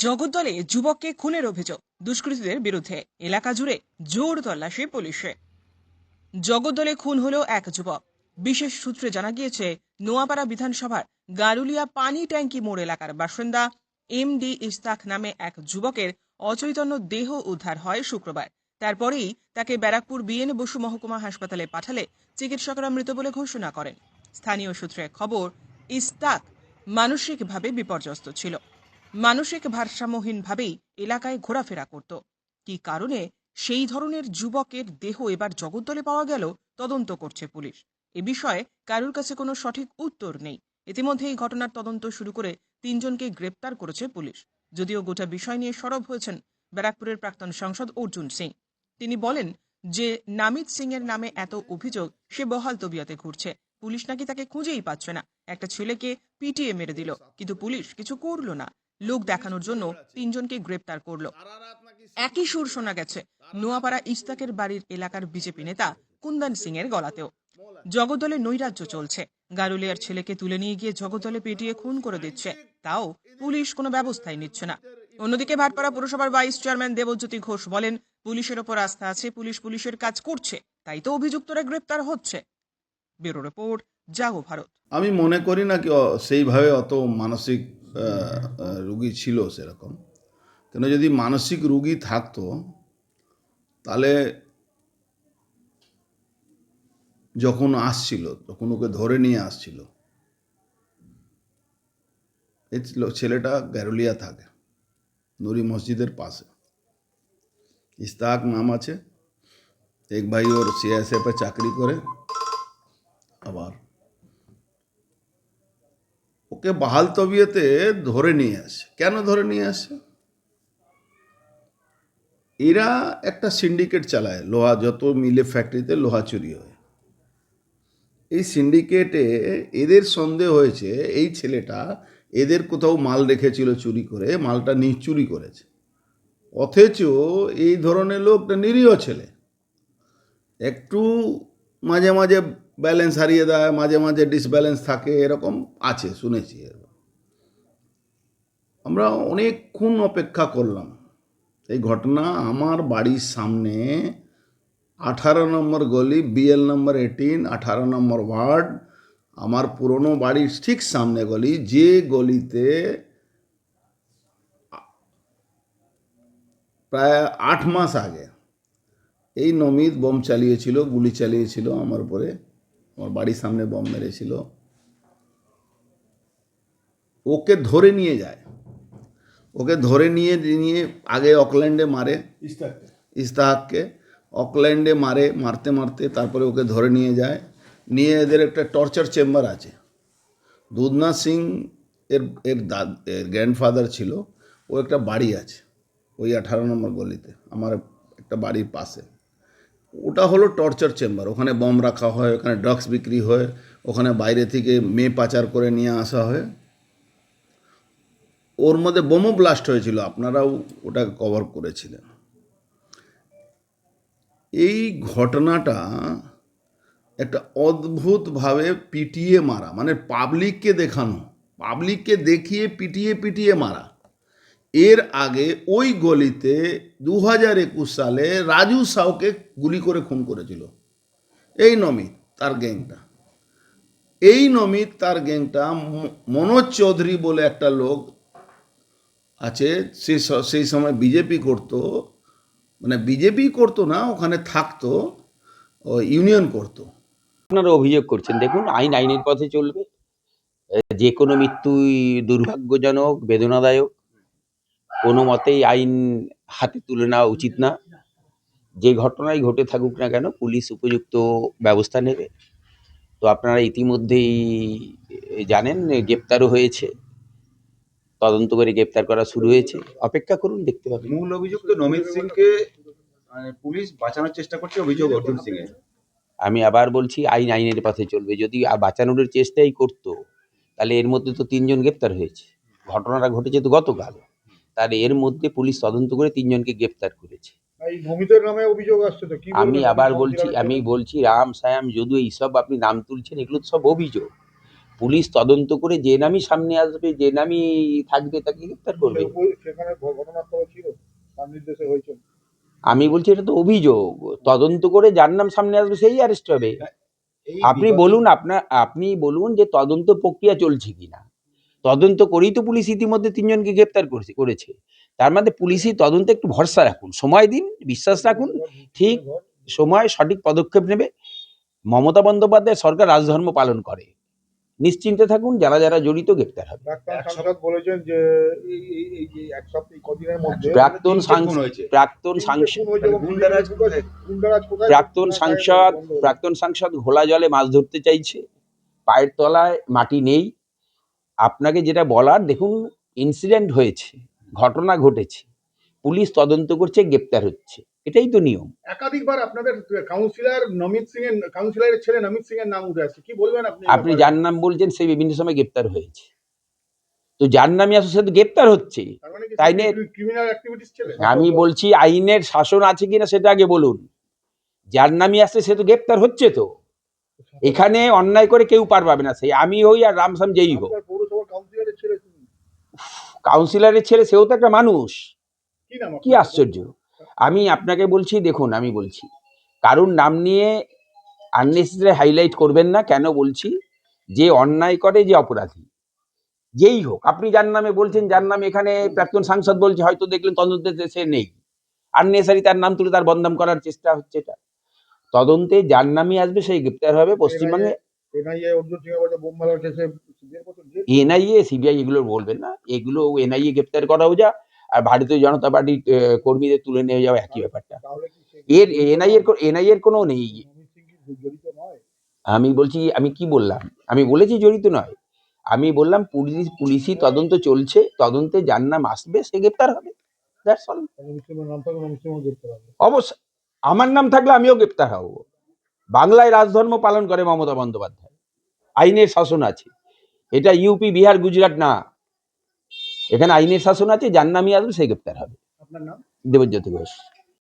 জগদ্দলে যুবককে খুনের অভিযোগ, দুষ্কৃতীদের বিরুদ্ধে এলাকা জুড়ে জোর তল্লাশি পুলিশে। জগদ্দলে খুন হলো এক যুবক। বিশেষ সূত্রে জানা গিয়েছে, নোয়াপাড়া বিধানসভার গারুলিয়া পানি ট্যাঙ্কি মোড় এলাকার বাসিন্দা এমডি ইস্তাক নামে এক যুবকের অচৈতন্য দেহ উদ্ধার হয় শুক্রবার। তারপরেই তাকে ব্যারাকপুর বিএন বসু মহকুমা হাসপাতালে পাঠালে চিকিৎসকরা মৃত বলে ঘোষণা করেন। স্থানীয় সূত্রে খবর, ইস্তাক মানসিকভাবে বিপর্যস্ত ছিল। মানসিক ভারসাম্যহীনভাবেই এলাকায় ঘোরাফেরা করত। কি কারণে সেই ধরনের যুবকের দেহ এবার জগদ্দলে পাওয়া গেল, তদন্ত করছে পুলিশ। এ বিষয়ে কারোর কাছে কোনো সঠিক উত্তর নেই। ইতিমধ্যে এই ঘটনার তদন্ত শুরু করে 3 জনকে গ্রেপ্তার করেছে পুলিশ। যদিও গোটা বিষয় নিয়ে সরব হয়েছেন ব্যারাকপুরের প্রাক্তন সাংসদ অর্জুন সিং। তিনি বলেন যে নামিত সিং এর নামে এত অভিযোগ, সে বহাল তবিয়তে ঘুরছে। পুলিশ নাকি তাকে খুঁজেই পাচ্ছে না। একটা ছেলেকে পিটিয়ে মেরে দিল, কিন্তু পুলিশ কিছু করলো না। লোক দেখানোর জন্য 3 জনকে গ্রেপ্তার করলো। একই সুর শোনা গেছে নোয়াপাড়া ইস্তাকের বাড়ির এলাকার বিজেপি নেতা কুন্দন সিং এর গলাতেও। জগদ্দলে নৈরাজ্য চলছে। গারুলিয়ার ছেলেকে তুলে নিয়ে গিয়ে জগদ্দলে পিটিয়ে খুন করে দিচ্ছে, তাও পুলিশ কোনো ব্যবস্থাই নিচ্ছে না। অন্যদিকে ভাটপাড়া পুরসভার ভাইস চেয়ারম্যান দেবজ্যোতি ঘোষ বলেন, পুলিশের ওপর আস্থা আছে, পুলিশের কাজ করছে, তাই তো অভিযুক্তরা গ্রেপ্তার হচ্ছে। ব্যুরো রিপোর্ট, জাগো ভারত। আমি মনে করি না কি সেইভাবে অত মানসিক রুগী ছিল সেরকম। কেন যদি মানসিক রুগী থাকতো তাহলে যখন আসছিল তখন ওকে ধরে নিয়ে আসছিল। এই ছেলেটা গ্যারুলিয়া থাকে, নুরি মসজিদের পাশে। ইস্তাক নাম আছে। এক ভাই ওর সিআইএসএফ এ চাকরি করে। আবার ওকে বাহাল তবিয়তে ধরে নিয়ে আসে। কেন ধরে নিয়ে আসে? এরা একটা সিন্ডিকেট চালায়, লোহা যত মিলে ফ্যাক্টরিতে লোহা চুরি হয়। এই সিন্ডিকেটে এদের সন্দেহ হয়েছে এই ছেলেটা এদের কোথাও মাল রেখেছিল চুরি করে, মালটা চুরি করেছে। অথচ এই ধরনের লোকটা নিরীহ ছেলে, একটু মাঝে মাঝে ব্যালেন্স হারিয়ে দেয়, মাঝে মাঝে ডিসব্যালেন্স থাকে, এরকম আছে শুনেছি। আমরা অনেকক্ষণ অপেক্ষা করলাম। এই ঘটনা আমার বাড়ির সামনে 18 নম্বর গলি, বিএল নম্বর 18, 18 নম্বর ওয়ার্ড, আমার পুরনো বাড়ির ঠিক সামনে গলি, যে গলিতে প্রায় 8 মাস আগে এই নমিত বোম চালিয়েছিল, গুলি চালিয়েছিল আমার উপরে, আমার বাড়ির সামনে বোম মেরেছিল। ওকে ধরে নিয়ে যায়, ওকে ধরে নিয়ে আগে অকল্যান্ডে মারে, ইস্তাককে অকল্যান্ডে মারতে মারতে তারপরে ওকে ধরে নিয়ে যায়। নিয়ে এদের একটা টর্চার চেম্বার আছে। দুধনা সিং এর গ্র্যান্ডফাদার ছিল, ও একটা বাড়ি আছে ওই 18 নম্বর গলিতে, আমার একটা বাড়ির পাশে। ওটা হলো টর্চার চেম্বার। ওখানে বম রাখা হয়, ওখানে ড্রাগস বিক্রি হয়, ওখানে বাইরে থেকে মেয়ে পাচার করে নিয়ে আসা হয়। ওর মধ্যে বোমও ব্লাস্ট হয়েছিল, আপনারাও ওটা কভার করেছিলেন। এই ঘটনাটা একটা অদ্ভুতভাবে পিটিয়ে মারা, মানে পাবলিককে দেখানো, পাবলিককে দেখিয়ে পিটিয়ে মারা। এর আগে ওই গলিতে 2021 সালে রাজু সাউকে গুলি করে খুন করেছিল এই নমিত তার গ্যাংটা। মনোজ চৌধুরী বলে একটা লোক আছে, সেই সময় বিজেপি করতো, মানে বিজেপি করতো না, ওখানে থাকতো, ইউনিয়ন করতো। আপনারা অভিযোগ করছেন, দেখুন আইন আইনের পথে চলবে। যে কোনো মৃত্যুই দুর্ভাগ্যজনক, বেদনাদায়ক। কোনো মতেই আইন হাতে তুলে নেওয়া উচিত না। যে ঘটনাই ঘটে থাকুক না কেন, পুলিশ উপযুক্ত ব্যবস্থা নেবে। তো আপনারা ইতিমধ্যেই জানেন, গ্রেপ্তারও হয়েছে, তদন্ত করে গ্রেপ্তার করা শুরু হয়েছে। অপেক্ষা করুন, দেখতে পাবেন। মূল অভিযুক্ত নমিত সিংকে পুলিশ বাঁচানোর চেষ্টা করছে, অভিযোগ অর্জুন সিং এর। আমি আবার বলছি, আইন আইনের পথে চলবে। যদি বাঁচানোর চেষ্টাই করতো, তাহলে এর মধ্যে তো 3 জন গ্রেপ্তার হয়েছে। ঘটনাটা ঘটেছে তো গতকাল। তাহলে এর মধ্যে পুলিশ তদন্ত করে 3 জনকে গ্রেপ্তার করেছে। নমিতের নামে অভিযোগ আসছে তো কি? আমি বলছি রাম সায়াম যদু এইসব আপনি নাম তুলছেন, এগুলো তো সব অভিযোগ। পুলিশ তদন্ত করে যে নামই সামনে আসবে, যে নামই থাকবে তাকে গ্রেপ্তার করবে। সেখানে ঘটনাস্থল ছিল, তার নির্দেশে হয়েছে। আমি বলছি এটা তো অভিযোগ, তদন্ত করে যার নাম সামনে আসবে সেই অ্যারেস্ট হবে। এই আপনি বিগত- বলুন, আপনি বলুন যে তদন্ত প্রক্রিয়া চলছে কিনা। তদন্ত করেই তো পুলিশ ইতিমধ্যে 3 জনকে গ্রেপ্তার করেছে। তার মধ্যে পুলিশই তদন্তে একটু ভরসা রাখুন, সময় দিন, বিশ্বাস রাখুন, ঠিক সময় সঠিক পদক্ষেপ নেবে। মমতা বন্দ্যোপাধ্যায় সরকার রাজধর্ম পালন করে, নিশ্চিন্তে থাকুন, যারা যারা জড়িত গ্রেপ্তার হবে। ডাক্তার সাংসদ বলেছেন যে এই যে এক সপ্তাহ কদিনের মধ্যে প্রাক্তন তিনটে সাংসদ খুন হয়েছে। প্রাক্তন তিনটে সাংসদ খুন হয়েছে এবং গুন্ডারাজ কোথায়? গুন্ডারাজ কোথায়? প্রাক্তন কোথায় সাংসদ বন্ধ হয়েছে? প্রাক্তন সাংসদ ঘোলা জলে মাছ ধরতে চাইছে, পায়ের তলায় মাটি নেই। আপনাকে যেটা বলার, দেখুন ইনসিডেন্ট হয়েছে, ঘটনা ঘটেছে, পুলিশ তদন্ত করছে, গ্রেপ্তার হচ্ছে, এটাই তো নিয়ম। একাধিকবার আপনাদের কাউন্সিলরের ছেলে নমিত সিং এর নাম উঠে আসছে, কি বলবেন আপনি? আপনি যার নাম বলছেন সে বিভিন্ন সময় গ্রেপ্তার হয়েছে, তো যার নামে আসলে সে তো গ্রেপ্তার হচ্ছে। তার মানে কি তাই নিয়ে ক্রিমিনাল অ্যাক্টিভিটিস ছেলে? আমি বলছি আইনের শাসন আছে কিনা সেটা আগে বলুন। যার নামে আসছে সে তো গ্রেপ্তার হচ্ছে, তো এখানে অন্যায় করে কেউ পার পাবে না, সেই আমি হই আর রামসাম যেই হোক। আপনার পৌরসভার কাউন্সিলরের ছেলে তিনি। কাউন্সিলরের ছেলে, সেও তো একটা মানুষ, কি নাম কি আপনার? আশ্চর্য। আমি আপনাকে বলছি, দেখুন আমি বলছি কারুর নাম নিয়ে আননেসেসারি হাইলাইট করবেন না। কেন বলছি, যে অন্যায় করে, যে অপরাধী যেই হোক, আপনি যার নামে বলছেন, যার নামে এখানে প্রাক্তন সাংসদ বলছে, হয়তো দেখলেন তদন্তে সে নেই, আননেসেসারি তার নাম তুলে তার বদনাম করার চেষ্টা হচ্ছে। এটা তদন্তে যার নামই আসবে সেই গ্রেপ্তার হবে। পশ্চিমবঙ্গে এনআইএ অর্জুন সিং এর বোম মারার কেসে 1.5 বছর জেল। এনআইএ সিবিআই এগুলো বলবেন না, এগুলো এনআইএ গ্রেপ্তার করাও যা, আর ভারতীয় জনতা পার্টির কর্মীদের তুলে নিয়ে যাওয়া একই ব্যাপারটা। তাহলে কি সে এর এনআইএর কোনো নেই। নমিত সিং কি জড়িত নয়? আমি বলছি, আমি কি বললাম, আমি বলেছি জড়িত নয়, আমি বললাম পুলিশি তদন্ত চলছে, তদন্তে যার নাম আসবে সে গ্রেপ্তার হবে। That's all. নমিত সিং এর নাম থাকলে নমিত সিং গ্রেপ্তার হবে। অবশ্যই আমার নাম থাকলে আমিও গ্রেপ্তার হব। বাংলায় রাজধর্ম পালন করে মমতা বন্দ্যোপাধ্যায়, আইনের শাসন আছে। এটা ইউপি, বিহার, গুজরাট না, এখানে আইনের শাসন আছে, যার নামই আসবে সে গ্রেপ্তার হবে। আপনার নাম? দেবজ্যোতি ঘোষ।